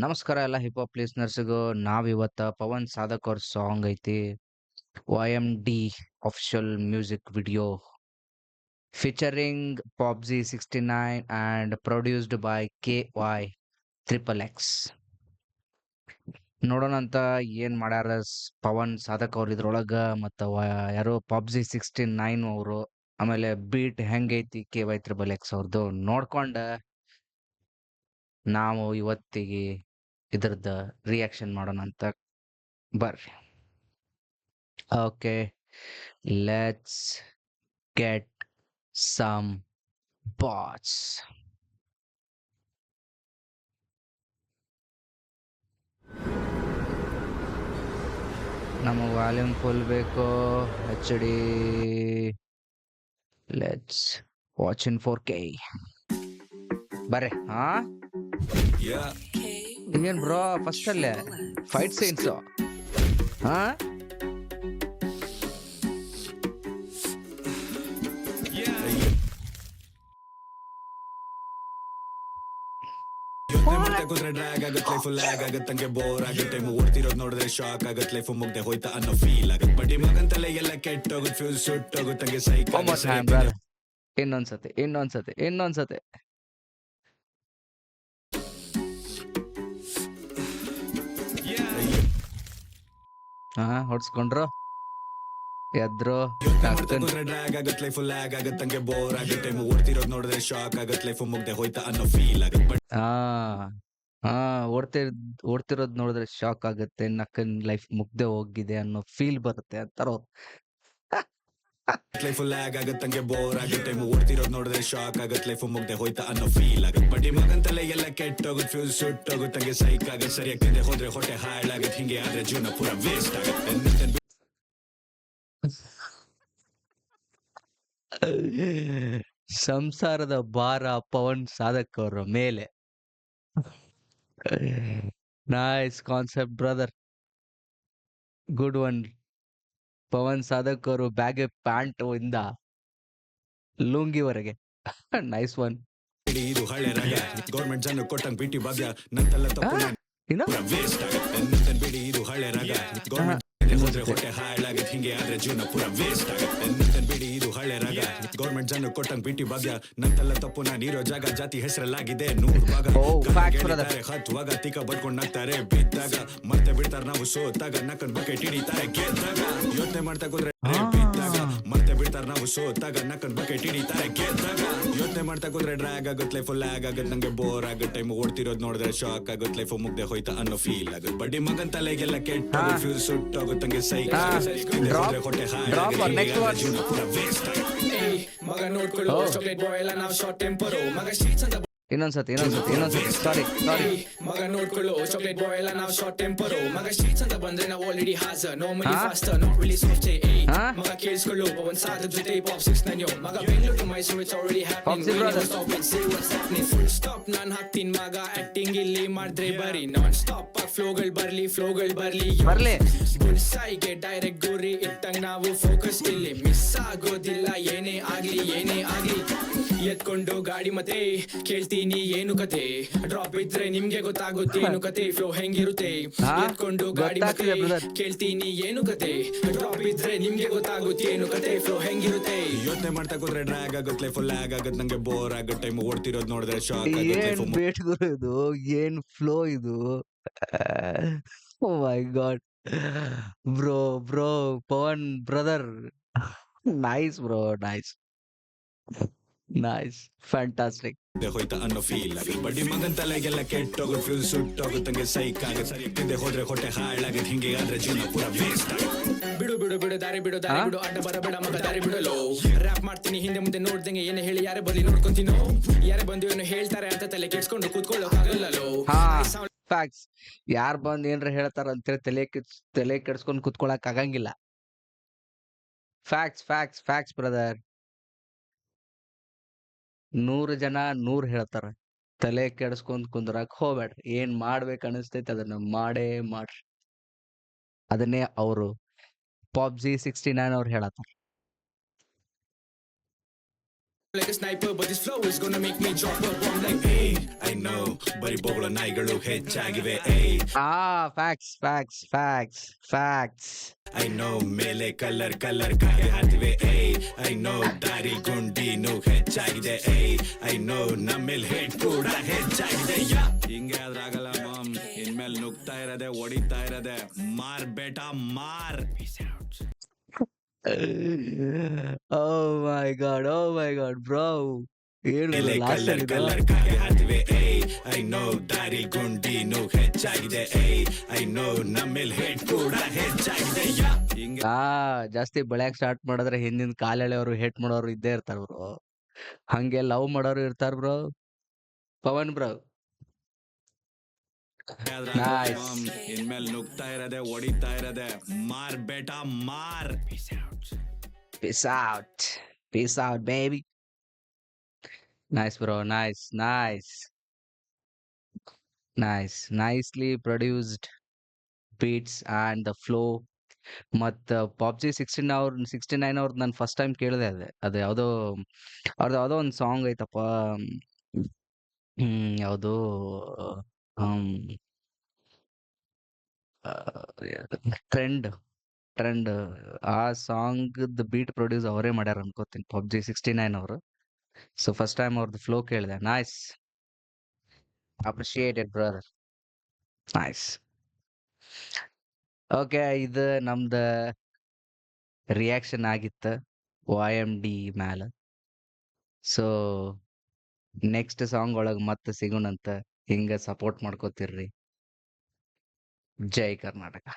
ನಮಸ್ಕಾರ ಎಲ್ಲ hip hop ಲಿಸ್ನರ್ಸ್‌ಗೂ. ನಾವಿವತ್ತ Pavan ಸಾಧಕ್ ಅವ್ರ ಸಾಂಗ್ ಐತಿ. YMD official music video featuring ಪಾಪ್ಜಿ 69 and produced by KY triple X. ನೋಡೋಣ ಅಂತ ಏನ್ ಮಾಡ್ಯಾರ ಪವನ್ ಸಾಧಕ್ ಅವ್ರು ಇದ್ರೊಳಗ ಮತ್ತ ಯಾರೋ ಪಾಪ್ಜಿ 69 ಅವರು. ಆಮೇಲೆ ಬೀಟ್ ಹೆಂಗೈತಿ KY ಟ್ರಿಪಲ್ ಎಕ್ಸ್ ಅವ್ರದ್ದು ನೋಡ್ಕೊಂಡ ನಾವು ಇವತ್ತಿಗೆ ಇದ್ರದ್ದು ರಿಯಾಕ್ಷನ್ ಮಾಡೋಣ ಅಂತ ಬರ್ರಿ. Okay, let's get some bots. ನಮ್ಮ ವಾಲ್ಯೂಮ್ ಫುಲ್ ಬೇಕು. HD. Let's watch in 4K. ಬರ್ರಿ. Yeah. ಇನ್ನೇನ್ ಬ್ರೋ ಫಸ್ಟ್ ಅಲ್ಲೇ ಫೈಟ್ ಸೀನ್ಸ್. ಹಾ ಕೂತ್ರೆ ಡ್ರ್ಯಾಗ್ ಆಗತ್ ಲೈಫ್ ಲ್ಯಾಗ್ ಆಗತ್ತಂಗೆ ಬೋರ್ ಆಗತ್ತೆ ಓಡ್ತಿರೋದ್ ನೋಡಿದ್ರೆ ಶಾಕ್ ಆಗತ್ ಲೈಫ್ ಮುಗ್ದೆ ಹೋಯ್ತಾ ಅನ್ನೋ ಫೀಲ್ ಆಗತ್ ಬಡ್ಡಿ ಮಗಂತಲೆ ಎಲ್ಲ ಕೆಟ್ಟೋಗುತ್ತೆ ಫ್ಯೂಸ್ ಸುಟ್ಟೋಗುತ್ತಂಗೆ ಸೈಕ್ ಇನ್ನೊಂದ್ಸತಿ. ಹೊಡ್ಸ್ಕೊಂಡ್ರು ಎದ್ರು ಕೂತ್ರೆ ಡ್ರ್ಯಾಗ್ ಆಗತ್ ಲೈಫ್ ಲ್ಯಾಗ್ ಆಗತ್ತಂಗೆ ಬೋರ್ ಆಗತ್ತೆ ಓಡ್ತಿರೋದ್ ನೋಡಿದ್ರೆ ಶಾಕ್ ಆಗತ್ ಲೈಫ್ ಮುಗ್ದೆ ಹೋಯ್ತಾ ಅನ್ನೋ ಫೀಲ್ ಆಗತ್ ಓಡ್ತಿರೋದ್ ನೋಡಿದ್ರೆ ಶಾಕ್ ಆಗುತ್ತೆ, ನಕ್ಕನ್ ಲೈಫ್ ಮುಗ್ದೆ ಹೋಗಿದೆ ಅನ್ನೋ ಫೀಲ್ ಬರುತ್ತೆ ಅಂತಾರ. ಲೈಫ್ ಲ್ಯಾಗ್ ಆಗತ್ತಂಗೆ ಬೋರ್ ಆಗತ್ತೆ ಓಡ್ತಿರೋದ್ ನೋಡಿದ್ರೆ ಶಾಕ್ ಆಗತ್ ಲೈಫ್ ಮುಗ್ದೆ ಹೋಯ್ತಾ ಅನ್ನೋ ಫೀಲ್ ಆಗತ್ ಬಡ್ಡಿ ಮಗಂತಲೆ ಎಲ್ಲ ಕೆಟ್ಟೋಗುತ್ತೆ ಫ್ಯೂಸ್ ಸುಟ್ಟೋಗುತ್ತಂಗೆ ಸೈಕ್ ಆಗತ್ ಸರಿಯಾಗ್ತಿದೆ ಹೋದ್ರೆ ಹೊಟ್ಟೆ ಹಾಳಾಗತ್ ಹಿಂಗೆ ಆದ್ರೆ ಜೀವನ ಪೂರ ವೇಸ್ಟ್ ಆಗತ್ತೆ. ಸಂಸಾರದ ಭಾರ ಪವನ್ ಸಾಧಕ್ ಅವರ ಮೇಲೆ. Nice concept brother, good one. Pavan Sadhak ಅವರು ಬ್ಯಾಗ್ ಪ್ಯಾಂಟ್ ಇಂದ ಲುಂಗಿವರೆಗೆ ನೈಸ್ ಒನ್. ಇದು ಹಳೆ ರಾಗ ಗೌರ್ಮೆಂಟ್ ಜನ ಕೊಟ್ಟಂಗ್ ಬಿಟ್ಟಿ ಭಾಗ್ಯ ನಂತೆಲ್ಲ ತಪ್ಪು ವೇಸ್ಟ್ ಆಗತ್ತೆ ಬಿಡಿ ಇದು ಹಳೆ ರಾಗ ಗೌರ್ಮೆಂಟ್ ಹೋದ್ರೆ ಹೊಟ್ಟೆ ಹಾಳಾಗತ್ತೆ ಹಿಂಗೆ ಆದ್ರೆ ಜೀವನ ಪೂರ ವೇಸ್ಟ್ ಆಗತ್ತೆ ಬಿಡಿ ಇದು ಹಳೆ ರಾಗ ಗೌರ್ಮೆಂಟ್ ಜನ ಕೊಟ್ಟಂಗ್ ಬಿಟ್ಟಿ ಭಾಗ್ಯ ನಂತೆಲ್ಲ ತಪ್ಪು ನೀರೋ ಜಾಗ ಜಾತಿ ಹೆಸರಲ್ಲಾಗಿದೆ 100 ಭಾಗ ಹತ್ತುವಾಗ ತಿಕ್ಕ ಬಡ್ಕೊಂಡ್ ನಗ್ತಾರೆ ಬಿದ್ದಾಗ ಮತ್ತೆ ಬಿಡ್ತಾರ ನಾವು ಸೋತಾಗ ನಕ್ಕನ್ ಬಕೆಟ್ ಹಿಡಿತಾರೆ ಗೆದ್ದಾಗ ಯೋಚನೆ ಮಾಡ್ತಾ ಕೂತ್ರೆ ಬಿದ್ದಾಗ ಮತ್ತೆ ಬಿಡ್ತಾರ ನಾವು ಸೋತಾಗ ನಕ್ಕನ್ ಬಕೆಟ್ ಹಿಡಿತಾರೆ ಗೆದ್ದಾಗ ಯೋಚನೆ ಮಾಡ್ತಾ ಕೂತ್ರೆ ಡ್ರ್ಯಾಗ್ ಆಗತ್ ಲೈಫ್ ಲ್ಯಾಗ್ ಆಗತ್ ನಂಗೆ ಬೋರ್ ಆಗತ್ ಟೈಮ್ ಓಡ್ತಿರೋದ್ ನೋಡಿದ್ರೆ ಶಾಕ್ ಆಗತ್ ಲೈಫ್ ಮುಗ್ದೆ ಹೋಯ್ತಾ ಅನ್ನೋ ಫೀಲ್ ಆಗತ್ ಬಡ್ಡಿ ಮಗನ್ ತಲೆಗೆಲ್ಲ ಕೆಟ್ಟ ಫ್ಯೂಸ್ ಸುಟ್ಟೋಗುತ್ತಂಗೆ ಸೈಕ್ ಹೊಟ್ಟೆ ಮಗ ನೋಡ್ಕೊಳ್ಳೋ ಚಾಕ್ಲೇಟ್ ಬಾಯ್ ಎಲ್ಲ ನಾವು ಶಾರ್ಟ್ ಟೆಂಪರು ಮಗ ಶೀಟ್ಸ್ ಅಂತ ಇನ್ನೊಂದ್ಸತಿ ಸಾರಿ ಮಗ ನೋಡ್ಕೊಳ್ಳೋ ಚಾಕ್ಲೇಟ್ ಬಾಯ್ ಎಲ್ಲ ನಾವು ಶಾರ್ಟ್ ಟೆಂಪರು ಮಗ ಶೀಟ್ಸ್ ಅಂತ ಬಂದ್ರೆ ನಾವು ಆಲ್ರೆಡಿ ಹಾಜರ್ normally faster not really soft ಮಗ ಕೇಳಿಸ್ಕೊಳ್ಳೋ ಪವನ್ ಸಾಧಕ್ ಜೊತೆ ಪಾಪ್ 69 ಮಗ Bengaluru Mysuru it's already happening full stop ನಾನ್ ಹಾಕ್ತೀನಿ ಮಗ ಆಕ್ಟಿಂಗ್ ಇಲ್ಲಿ ಮಾಡಿದ್ರೆ ಬರೀ ನಾನ್ ಸ್ಟಾಪ್ ಫ್ಲೋಗಳು ಬರ್ಲಿ ಬುಲ್ಸಾಯಿಗೆ ಡೈರೆಕ್ಟ್ ಗುರಿ ಇಟ್ಟಂಗ್ ನಾವು ಫೋಕಸ್ ಇಲ್ಲಿ ಮಿಸ್ ಆಗೋದಿಲ್ಲ ಏನೇ ಆಗ್ಲಿ ಎತ್ಕೊಂಡು ಗಾಡಿ ಮತ್ತೆ ಕೇಳ್ತೀನಿ ಏನು ಕತೆ ಡ್ರಾಪ್ ಇದ್ರೆ ನಿಮ್ಗೆ ಗೊತ್ತಾಗುತ್ತೆ ಏನು ಕತೆ ಫ್ಲೋ ಹೆಂಗಿರುತ್ತೆ ಎತ್ಕೊಂಡು ಗಾಡಿ ಮತ್ತೆ ಕೇಳ್ತೀನಿ ಏನು ಕತೆ ಡ್ರಾಪ್ ಇದ್ರೆ ನಿಮ್ಗೆ ಗೊತ್ತಾಗುತ್ತೆ ಏನು ಕತೆ ಫ್ಲೋ ಹೆಂಗಿರುತ್ತೆ ಯೋಚನೆ ಮಾಡ್ತಾ ಕೂತ್ರೆ ಡ್ರ್ಯಾಗ್ ಆಗುತ್ತೆ ಲೈಫ್ ಲ್ಯಾಗ್ ಆಗತ್ತೆ ನಂಗೆ ಬೋರ್ ಆಗತ್ತೆ ಟೈಮ್ ಓಡ್ತಿರೋದ್ ನೋಡಿದ್ರೆ ಶಾಕ್ ಆಗುತ್ತೆ. ಇದು ಏನ್ ಫ್ಲೋ ಇದು. Oh my god bro Pavan brother, nice bro, nice fantastic. ಹೋಯ್ತಾ ಅನ್ನೋ ಫೀಲ್ ಆಗಿ ಬಡ್ಡಿ ಮಗನ್ ತಲೆಗೆಲ್ಲ ಕೆಟ್ಟೋಗುತ್ತೆ ಫ್ಯೂಸ್ ಸುಟ್ಟೋಗುತ್ತಂಗೆ ಸೈಕ್ ಆಗತ್ತೆ ಸರಿಯಾಗ್ತಿದೆ ಹೋದ್ರೆ ಹೊಟ್ಟೆ ಹಾಳಾಗತ್ತೆ ಹಿಂಗೆ ಆದ್ರೆ ಜೀವನ ಪೂರ ವೇಸ್ಟ್ ಬಿಡು ದಾರಿ ಬಿಡು ಅಡ್ಡ ಬರಬೇಡ ಮಗ ದಾರಿ ಬಿಡಲು ರ್ಯಾಪ್ ಮಾಡ್ತೀನಿ ಹಿಂದೆ ಮುಂದೆ ನೋಡ್ದಂಗೆ ಏನೇ ಹೇಳಿ ಯಾರೇ ಬರ್ಲಿ ನೋಡ್ಕೊಂತೀನೋ ಯಾರೇ ಬಂದು ಏನು ಹೇಳ್ತಾರೆ ಅಂತ ತಲೆ ಕೆಡ್ಸ್ಕೊಂಡು ಕೂತ್ಕೊಳ್ಳೋಕಾಗಲ್ಲೋ. ಫ್ಯಾಕ್ಟ್ಸ್, ಯಾರ್ ಬಂದ್ ಏನ್ರ ಹೇಳ್ತಾರ ಅಂತೇಳಿ ತಲೆ ಕೆಡ್ಸ್ಕೊಂಡ್ ಕುತ್ಕೊಳಕ್ ಆಗಂಗಿಲ್ಲ. Facts brother. 100 ಜನ 100 ಹೇಳ್ತಾರ, ತಲೆ ಕೆಡ್ಸ್ಕೊಂಡ್ ಕುಂದ್ರಕ್ ಹೋಗ್ಬೇಡ್ರಿ. ಏನ್ ಮಾಡ್ಬೇಕು ಅನಿಸ್ತೈತಿ ಅದನ್ನ ಮಾಡ್ರಿ. ಅದನ್ನೇ ಅವರು ಪಾಪ್ಜಿ 69 ಅವ್ರು ಹೇಳತ್ತಾರ. like a sniper, but this flow is gonna make me drop a bomb like hey, I know ಬರೀ ಬೊಗಳ ನಾಯಿಗಳು ಹೆಚ್ಚಾಗಿವೆ hey, facts facts facts facts. I know ಮೇಲೆ ಕಲರ್ ಕಾಗೆ ಹಾಕ್ತಿವೆ hey, I know ದಾರಿ ಗುಂಡಿನೂ ಹೆಚ್ಚಾಗಿದೆ hey, I know ನಮ್ಮೇಲ್ ಹೇಟ್ ಕೂಡ ಹೆಚ್ಚಾಗಿದೆ ಹಿಂಗೆ ಆದ್ರಾಗಲ್ಲ ಮಾಮ್ ಇನ್ಮೇಲೆ ನುಗ್ತಾ ಇರದೆ ಹೊಡಿತಾ ಇರದೆ ಮಾರ್ ಬೇಟ ಮಾರ್. Oh my god, oh my god, bro. ಏನು ಮೇಲೆ ಲಾಸ್ಟ್ ಅಲ್ಲಿ ಇದು? ಕಲರ್ ಕಾಗೆ ಹಾಕ್ತಿವೆ hey, I know ದಾರಿ ಗುಂಡಿನೂ ಹೆಚ್ಚಾಗಿದೆ hey, I know ನಮ್ಮೇಲ್ ಹೇಟ್ ಕೂಡ ಹೆಚ್ಚಾಗಿದೆ ಹಿಂಗೆ ಜಾಸ್ತಿ ಬೆಳ್ಯಾಕ್ ಸ್ಟಾರ್ಟ್ ಮಾಡಿದ್ರೆ ಹಿಂದಿನ ಕಾಲೆಳೆಯವರು ಹೇಟ್ ಮಾಡೋರು ಇದ್ದೇ ಇರ್ತಾರ ಬ್ರೋ. ಹಂಗೆ ಲವ್ ಮಾಡೋರು ಇರ್ತಾರ ಬ್ರೋ. Pavan bro nice. ಇನ್ಮೇಲೆ ನುಗ್ತಾ ಇರದೆ ಹೊಡಿತಾ ಇರದೆ ಮಾರ್ ಬೇಟ ಮಾರ್. Peace out. Peace out, baby. Nice, bro. Nice, nice, nice. Nicely produced beats and the flow. ಮತ್ತ PUBG 69 ಅವ್ರದ್ದು ನಾನು ಫಸ್ಟ್ ಟೈಮ್ ಕೇಳಿದೆ. ಅದು ಯಾವುದೋ ಅವ್ರದ್ದು ಯಾವುದೋ ಒಂದು ಸಾಂಗ್ ಐತಪ್ಪ. ಯಾವುದು ಟ್ರೆಂಡ್ ಟ್ರೆಂಡ್ ಆ ಸಾಂಗ್ ಬೀಟ್ ಪ್ರೊಡ್ಯೂಸ್ ಅವರೇ ಮಾಡ್ಯಾರ ಅನ್ಕೋತೀನಿ, PUBG 69 ಅವರು. ಸೊ ಫಸ್ಟ್ ಟೈಮ್ ಅವ್ರದ್ದು ಫ್ಲೋ ಕೇಳಿದೆ. Nice, appreciated brother. Nice. Okay, ಇದು ನಮ್ದ ರಿಯಾಕ್ಷನ್ ಆಗಿತ್ತ YMD ಮ್ಯಾಲ. ಸೊ ನೆಕ್ಸ್ಟ್ ಸಾಂಗ್ ಒಳಗೆ ಮತ್ತೆ ಸಿಗೋಣಂತ. ಹಿಂಗ ಸಪೋರ್ಟ್ ಮಾಡ್ಕೋತಿರ್ರಿ. ಜೈ ಕರ್ನಾಟಕ.